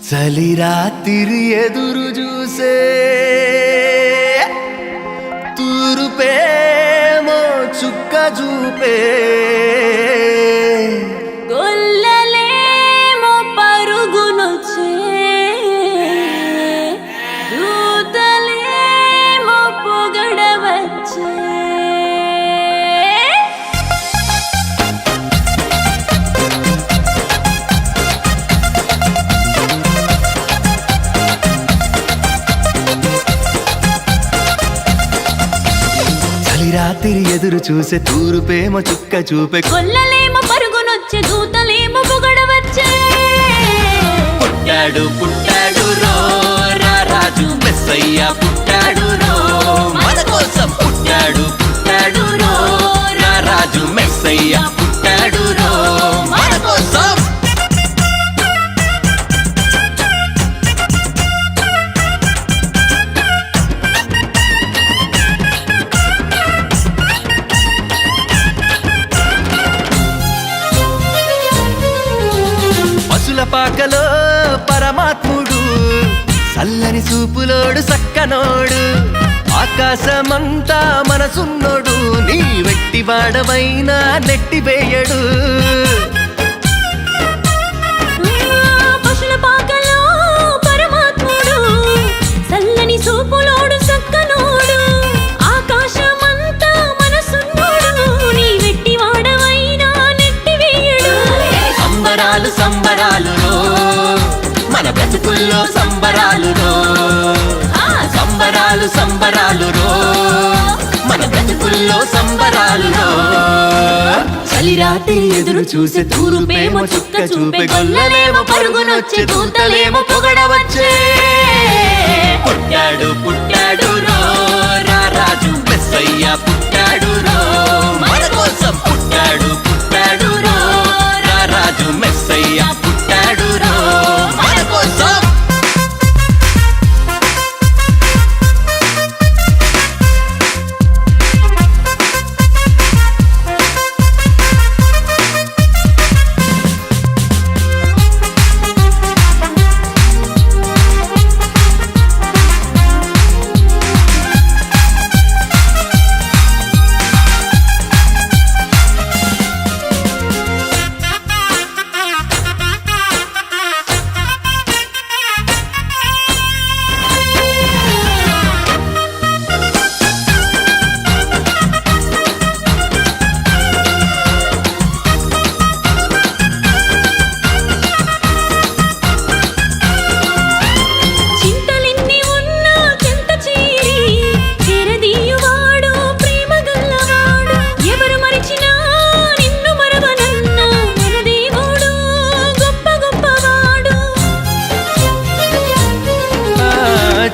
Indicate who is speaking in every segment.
Speaker 1: చలి రాత్రి ఎదురు చూసే తూరుపేమో చుక్క చూపే
Speaker 2: గొల్లలేమో పరుగునొచ్చే దూతలేమో పొగడవచ్చే
Speaker 1: రాత్రి ఎదురు చూసే తూరుపేమో చుక్క చూపే
Speaker 2: గొల్లలేమో పరుగునొచ్చే దూతలేమో పొగడవచ్చే
Speaker 1: పుట్టాడు పుట్టాడు రో రాజు మెస్సయ్య పుట్టాడు రో మన కోసం పుట్టాడు పుట్టాడు రో రాజు మెస్సయ్య పుట్టాడు రో మన కోసం పాకలో పరమాత్ముడు చల్లని చూపులోడు సక్కనోడు ఆకాశమంతా మనసున్నోడు నీ వెట్టి వాడవైనా నెట్టివేయడు
Speaker 2: పశుల పాకలో పరమాత్ముడు చల్లని చూపులోడు సక్కనోడు ఆకాశమంతా మనసున్నోడు నీ వెట్టి వాడవైనా నెట్టివేయడు
Speaker 1: సంబరాలు సంబరాలు మన బ్రతుకుల్లో సంబరాలు సంబరాలు సంబరాలు మన బ్రతుకుల్లో సంబరాలు చలి రాత్రి ఎదురు చూసే తూరుపేమో చుక్క చూపే గొల్లలేమో పరుగునొచ్చే దూతలేమో పొగడవచ్చే పుట్టాడు పుట్టాడు రో రాజు మెస్సయ్య పుట్టాడు రో మన కోసం పుట్టాడు పుట్టాడు రో రాజు మెస్సయ్య పుట్టాడు రో మన కోసం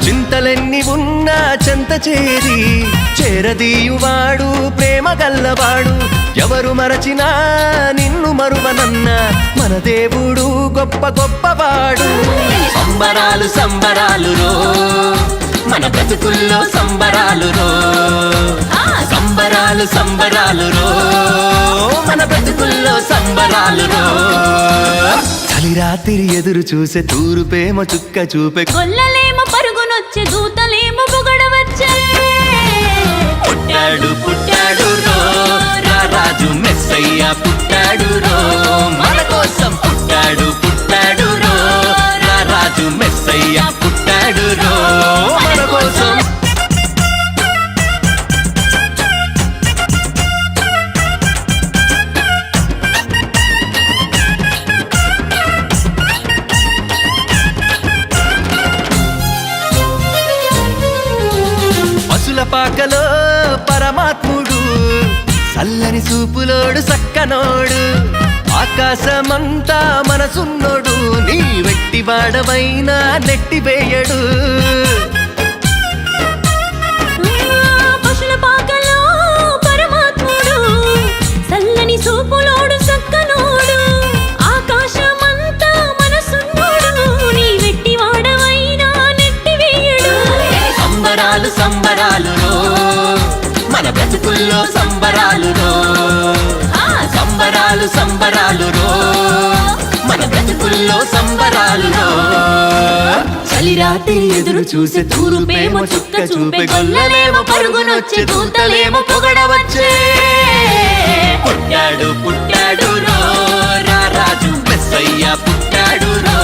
Speaker 1: చింతలెన్ని ఉన్నా చెంత చేరి చేరదీయువాడు ప్రేమ గల్లవాడు ఎవరు మరచినా నిన్ను మరువనన్న మన దేవుడు గొప్ప గొప్పవాడు సంబరాలు సంబరాలు మన బ్రతుకుల్లో సంబరాలు సంబరాలు సంబరాలు మన బ్రతుకుల్లో సంబరాలు చలి రాత్రి ఎదురు చూసే తూరుపేమో చుక్క చూపే
Speaker 2: గొల్లలేమో పరుగునొచ్చే దూతలేమో పొగడవచ్చే
Speaker 1: పుట్టాడు పుట్టాడు రో రాజు మెస్సయ్య పుట్టాడు రో మన కోసం పుట్టాడు పుట్టాడు రో రాజు మెస్సయ్య పుట్టాడు రో మన కోసం పాకలో పరమాత్ముడు చల్లని చూపులోడు సక్కనోడు ఆకాశమంతా మనసున్నోడు నీ వెట్టి వాడవైనా నెట్టివేయడు
Speaker 2: పశుల పాకలో పరమాత్ముడు చల్లని చూపులోడు సక్కనోడు ఆకాశమంతా మనసున్నోడు నీ వెట్టి వాడవైనా నెట్టివేయడు
Speaker 1: సంబరాలు సంబరాలు మన బ్రతుకుల్లో సంబరాలు సంబరాలు సంబరాలు మన బ్రతుకుల్లో సంబరాలు చలిరాత్రి ఎదురు చూసే తూరుపేమో చుక్క చూపే గొల్లలేమో పరుగునొచ్చే దూతలేమో పొగడవచ్చే పుట్టాడు పుట్టాడు రో రా రాజు మెస్సయ్య పుట్టాడు రో